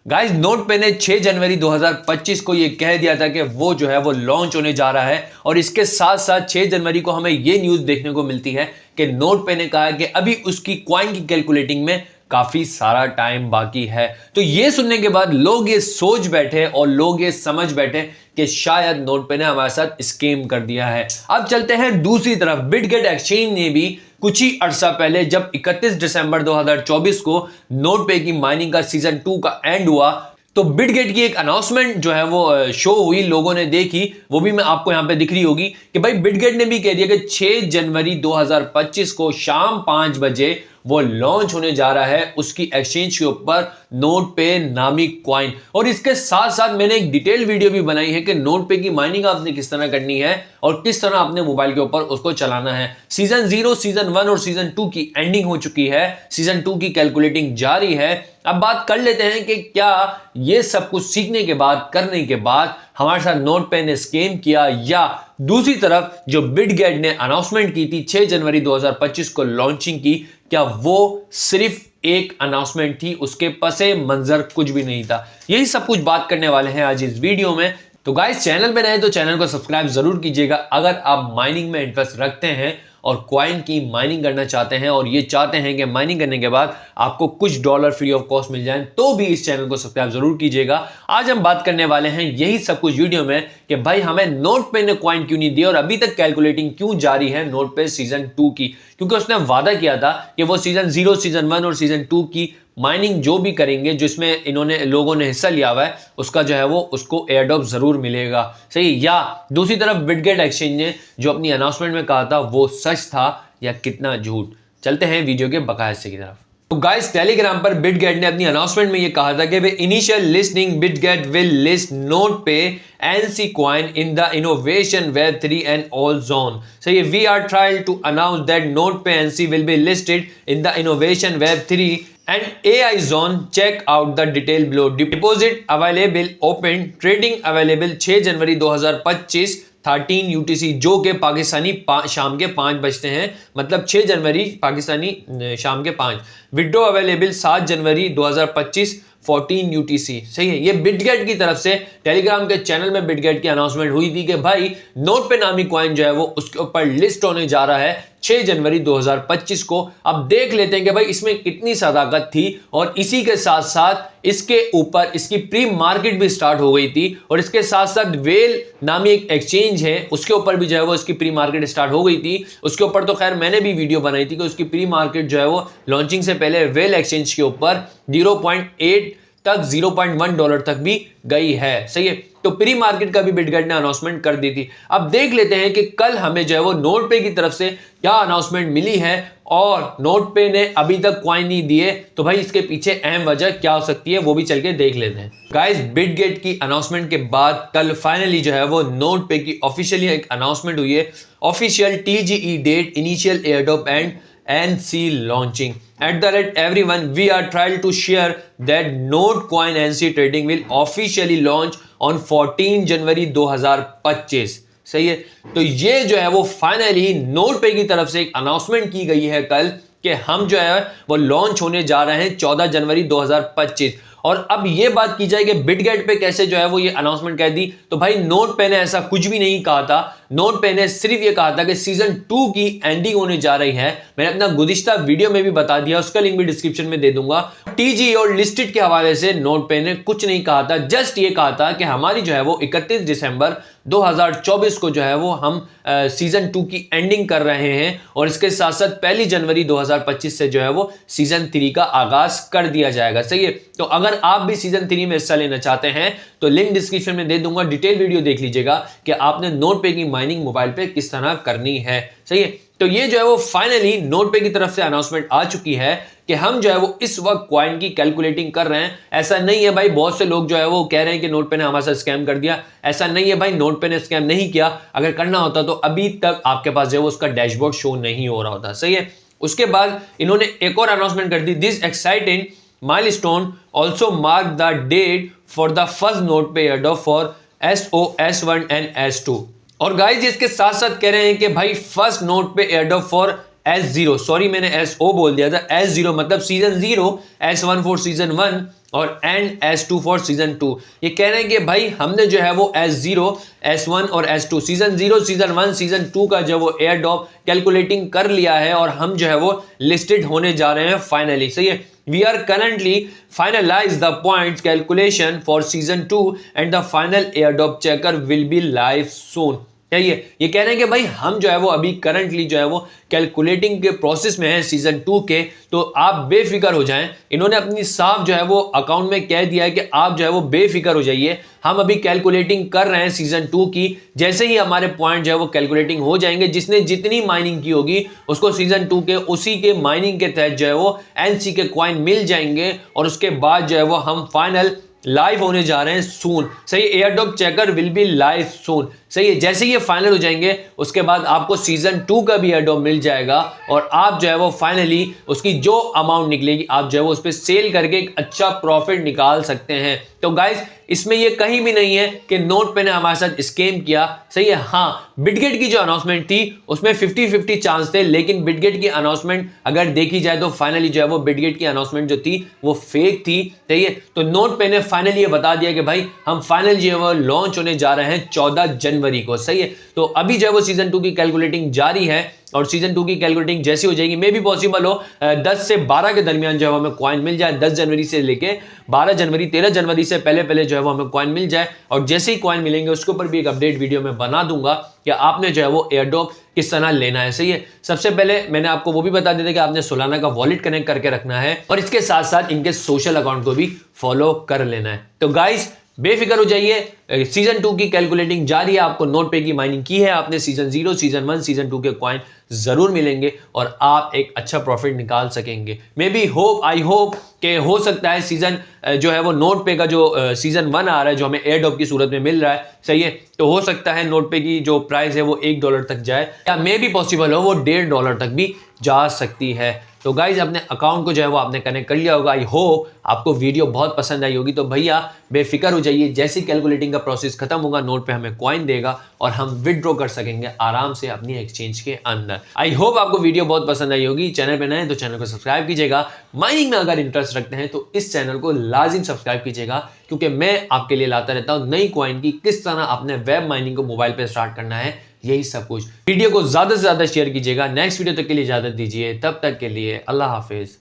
Guys note पे ने 6 जनवरी 2025 को ये कह दिया था कि वो जो है वो लॉन्च होने जा रहा है और इसके साथ साथ 6 जनवरी को हमें ये न्यूज़ देखने को मिलती है कि नोट पे ने कहा कि अभी उसकी कॉइन की कैलकुलेटिंग में काफी सारा टाइम बाकी है। तो ये सुनने के बाद लोग ये सोच बैठे और लोग ये समझ बैठे कि शायद नोट पे ने हमारे साथ स्कैम कर दिया है। अब चलते हैं दूसरी तरफ, बिटगेट एक्सचेंज ने भी कुछ ही अरसा पहले जब 31 दिसंबर 2024 को नोट पे की माइनिंग का सीजन 2 का एंड हुआ तो बिटगेट की एक अनाउंसमेंट जो है वो शो हुई, लोगों ने देखी, वो भी मैं आपको यहां पे दिख रही होगी कि भाई बिटगेट ने भी कह दिया कि 6 जनवरी 2025 को शाम 5 बजे वो लॉन्च होने जा रहा है उसकी एक्सचेंज के ऊपर नोट पे नामी कॉइन। और इसके साथ साथ मैंने एक डिटेल वीडियो भी बनाई है कि नोट पे की माइनिंग आपने किस तरह करनी है और किस तरह आपने मोबाइल के ऊपर उसको चलाना है। सीजन 0, सीजन 1 और सीजन 2 की एंडिंग हो चुकी है, सीजन 2 की कैलकुलेटिंग जारी है। अब बात कर लेते हैं कि क्या ये सब कुछ सीखने के बाद, करने के बाद हमारे साथ नोट पे ने स्कैम किया, या दूसरी तरफ जो बिटगेट ने अनाउंसमेंट की थी 6 जनवरी 2025 को लॉन्चिंग की, क्या वो सिर्फ एक अनाउंसमेंट थी, उसके पसे मंजर कुछ भी नहीं था। यही सब कुछ बात करने वाले हैं आज इस वीडियो में। तो गाइस चैनल पे नए तो चैनल को सब्सक्राइब जरूर कीजिएगा अगर आप माइनिंग में इंटरेस्ट रखते हैं और कॉइन की माइनिंग करना चाहते हैं और ये चाहते हैं कि माइनिंग करने के बाद आपको कुछ डॉलर फ्री ऑफ कॉस्ट मिल जाए, तो भी इस चैनल को सब्सक्राइब जरूर कीजिएगा। आज हम बात करने वाले हैं यही सब कुछ वीडियो में कि भाई हमें नोट पे ने कॉइन क्यों नहीं दिया और अभी तक कैलकुलेटिंग क्यों जारी है नोट पे सीजन 2 की, क्योंकि उसने वादा किया था कि वो सीजन 0, सीजन 1 और सीजन 2 की माइनिंग जो भी करेंगे, जिसमें इन्होंने लोगों ने हिस्सा लिया हुआ है, उसका जो है वो उसको एयरड्रॉप जरूर मिलेगा। सही, या दूसरी तरफ बिटगेट एक्सचेंज ने जो अपनी अनाउंसमेंट में कहा था वो सच था या कितना झूठ। चलते हैं वीडियो के बकाया हिस्से की तरफ। तो गाइस टेलीग्राम पर बिटगेट ने अपनी अनाउंसमेंट में ये कहा था कि वे initial listing Bitget will list note pay NC coin in the innovation web 3 and all zone. सही, we are trying to announce that note pay NC will be listed in the innovation web 3 and AI zone. Check out the detail below. Deposit available, open trading available 6 January 2025 13 UTC, जो के पाकिस्तानी शाम के 5 बजते हैं, मतलब 6 जनवरी पाकिस्तानी शाम के 5। Withdraw available 7 जनवरी 2025 14 UTC। सही है, ये बिटगेट की तरफ से टेलीग्राम के चैनल में बिटगेट की अनाउंसमेंट हुई थी कि भाई नोट पे नामी कॉइन जो है वो उसके ऊपर लिस्ट होने जा रहा है 6 जनवरी 2025 को। अब देख लेते हैं कि भाई इसमें कितनी सदाकत थी, और इसी के साथ साथ इसके ऊपर इसकी प्री मार्केट भी स्टार्ट हो गई थी, और इसके साथ साथ वेल नामी एक एक्सचेंज है उसके ऊपर भी जो है वो इसकी प्री मार्केट स्टार्ट हो गई थी। उसके ऊपर तो खैर मैंने भी वीडियो बनाई थी कि उसकी प्री मार्केट जो है वो लॉन्चिंग से पहले वेल एक्सचेंज के ऊपर 0.8 तक, 0.1 डॉलर तक भी गई है। सही है, तो प्री मार्केट का भी बिटगेट ने अनाउंसमेंट कर दी थी। अब देख लेते हैं कि कल हमें जो है वो नोट पे की तरफ से क्या अनाउंसमेंट मिली है, और नोट पे ने अभी तक कॉइन नहीं दिए, तो भाई इसके पीछे अहम वजह क्या हो सकती है वो भी चल के देख लेते हैं। गाइस बिटगेट की अनाउंसमेंट के बाद कल फाइनली जो है वो नोट पे की ऑफिशियली एक अनाउंसमेंट हुई है, official TGE date, initial airdrop and NC launching. At the rate everyone, we are trying to share that Notecoin NC trading will officially launch on 14 जनवरी 2025। सही है, तो ये जो है वो फाइनली नोट पे की तरफ से एक अनाउंसमेंट की गई है कल कि हम जो है वो लॉन्च होने जा रहे हैं 14 जनवरी 2025। और अब ये बात की जाए कि बिटगेट पे कैसे जो है वो ये अनाउंसमेंट कर दी, तो भाई नोट पे ने ऐसा कुछ भी नहीं कहा था। नोट पे ने सिर्फ ये कहा था कि सीजन 2 की एंडिंग होने जा रही है। मैंने अपना गुज़िश्ता वीडियो में भी बता दिया, उसका लिंक भी डिस्क्रिप्शन में दे दूंगा। TGE और लिस्टेड के हवाले से नोट पे ने कुछ नहीं कहा था, जस्ट ये कहा था कि हमारी जो है वो 31 दिसंबर 2024 को जो है वो हम सीजन 2 की एंडिंग कर रहे हैं, और इसके साथ साथ 1 जनवरी 2025 से जो है वो सीजन 3 का आगाज कर दिया जाएगा। सही है, तो अगर आप भी सीजन 3 में हिस्सा लेना चाहते हैं तो लिंक डिस्क्रिप्शन में दे दूंगा, डिटेल वीडियो देख लीजिएगा कि आपने नोट पे की माइनिंग मोबाइल पे किस तरह करनी है। सही है, तो ये जो है वो फाइनली नोट पे की तरफ से अनाउंसमेंट आ चुकी है कि हम जो है वो इस वक्त कॉइन की कैलकुलेटिंग कर रहे हैं। ऐसा नहीं है भाई, बहुत से लोग जो है वो कह रहे हैं कि नोट पे ने हमारे साथ स्कैम कर दिया। ऐसा नहीं है भाई, नोट पे ने स्कैम नहीं किया। अगर करना होता तो अभी तक आपके पास जो है वो उसका डैशबोर्ड शो नहीं हो रहा होता। सही है, उसके बाद इन्होंने एक और अनाउंसमेंट कर दी, this exciting milestone also mark the date for the first note pay airdrop for S1 and S2। और गाइस इसके साथ साथ कह रहे हैं कि भाई first note pay airdrop for S0, sorry मैंने SO बोल दिया था, S0 मतलब सीजन 0, S1 फॉर सीजन 1 और एंड S2 फॉर सीजन 2। ये कह रहे हैं कि भाई हमने जो है वो S0, S1 और S2 सीजन 0, सीजन 1, सीजन 2 का जो वो एयर ड्रॉप कैलकुलेटिंग कर लिया है और हम जो है वो लिस्टेड होने जा रहे हैं फाइनली। सही है, we are currently finalize the points calculation for season 2 and the final airdrop checker will be live soon। ये कह रहे हैं कि भाई हम जो है वो अभी करंटली जो है वो कैलकुलेटिंग के प्रोसेस में है सीजन 2 के, तो आप बेफिक्र हो जाएं। इन्होंने अपनी साफ जो है वो अकाउंट में कह दिया है कि आप जो है वो बेफिक्र हो जाइए, हम अभी कैलकुलेटिंग कर रहे हैं सीजन 2 की। जैसे ही हमारे पॉइंट जो है वो कैलकुलेटिंग हो जाएंगे, जिसने जितनी माइनिंग की होगी उसको सीजन 2 के उसी के माइनिंग के तहत जो है वो एनसी के कॉइन मिल जाएंगे और उसके बाद जो है वो हम फाइनल लाइव होने जा रहे हैं सून। सही, airdrop checker will be live soon. सही है, जैसे ये फाइनल हो जाएंगे उसके बाद आपको सीजन 2 का भी एयरड्रॉप मिल जाएगा और आप जो है वो फाइनली उसकी जो अमाउंट निकलेगी आप जो है वो उस पर सेल करके एक अच्छा प्रॉफिट निकाल सकते हैं। तो गाइस इसमें ये कहीं भी नहीं है कि नोटपे ने हमारे साथ स्कैम किया। सही है, हाँ बिटगेट की जो अनाउंसमेंट थी उसमें 50-50 चांस थे, लेकिन बिटगेट की अनाउंसमेंट अगर देखी जाए तो फाइनली जो है वो बिटगेट की अनाउंसमेंट जो थी वो फेक थी। सही है, तो नोटपे ने फाइनली ये बता दिया कि भाई हम फाइनल जो है वो लॉन्च होने जा रहे हैं 14 जनवरी को। सही है, तो अभी जो है वो सीजन 2 की कैलकुलेटिंग जारी है और सीजन 2 की कैलकुलेटिंग जैसी हो जाएगी, मे भी पॉसिबल हो 10 से 12 के दरमियान जो है हमें कॉइन मिल जाए, 10 जनवरी से लेके 12 जनवरी 13 जनवरी से पहले पहले जो है वो हमें कॉइन मिल जाए। और जैसे ही कॉइन मिलेंगे उसके ऊपर भी एक अपडेट वीडियो में बना दूंगा कि आपने जो है वो एयरड्रॉप किस तरह लेना है। सही है, सबसे पहले मैंने आपको वो भी बता दिया था कि आपने सोलाना का वॉलेट कनेक्ट करके रखना है और इसके साथ साथ इनके सोशल अकाउंट को भी फॉलो कर लेना है। तो गाइस बेफिक्र हो जाइए, सीजन 2 की कैलकुलेटिंग जारी है। आपको नोटपे की माइनिंग की है आपने, सीजन 0, सीजन 1, सीजन 2 के कॉइन जरूर मिलेंगे और आप एक अच्छा प्रॉफिट निकाल सकेंगे। May be hope, I hope कि हो सकता है सीजन जो है वो नोटपे का जो सीजन 1 आ रहा है जो हमें एयरड्रॉप की सूरत में मिल रहा है, सही है, तो हो सकता है नोटपे की जो प्राइस है वो $1 तक जाए या मे भी पॉसिबल हो वो $1.5 तक भी जा सकती है। तो गाइज अपने अकाउंट को जो है वो आपने कनेक्ट कर लिया होगा। आई होप आपको वीडियो बहुत पसंद आई होगी। तो भैया बेफिक्र हो जाइए, जैसे कैलकुलेटिंग का प्रोसेस खत्म होगा नोट पे हमें कॉइन देगा और हम विड्रॉ कर सकेंगे आराम से अपनी एक्सचेंज के अंदर। आई होप आपको वीडियो बहुत पसंद आई होगी। चैनल पे नए हैं तो चैनल को सब्सक्राइब कीजिएगा। माइनिंग में अगर इंटरेस्ट रखते हैं तो इस चैनल को लाजिम सब्सक्राइब कीजिएगा, क्योंकि मैं आपके लिए लाता रहता हूं नई कॉइन की किस तरह अपने वेब माइनिंग को मोबाइल पे स्टार्ट करना है, यही सब कुछ। वीडियो को ज्यादा से ज्यादा शेयर कीजिएगा। नेक्स्ट वीडियो तक के लिए इजाजत दीजिए, तब तक के लिए अल्लाह हाफिज।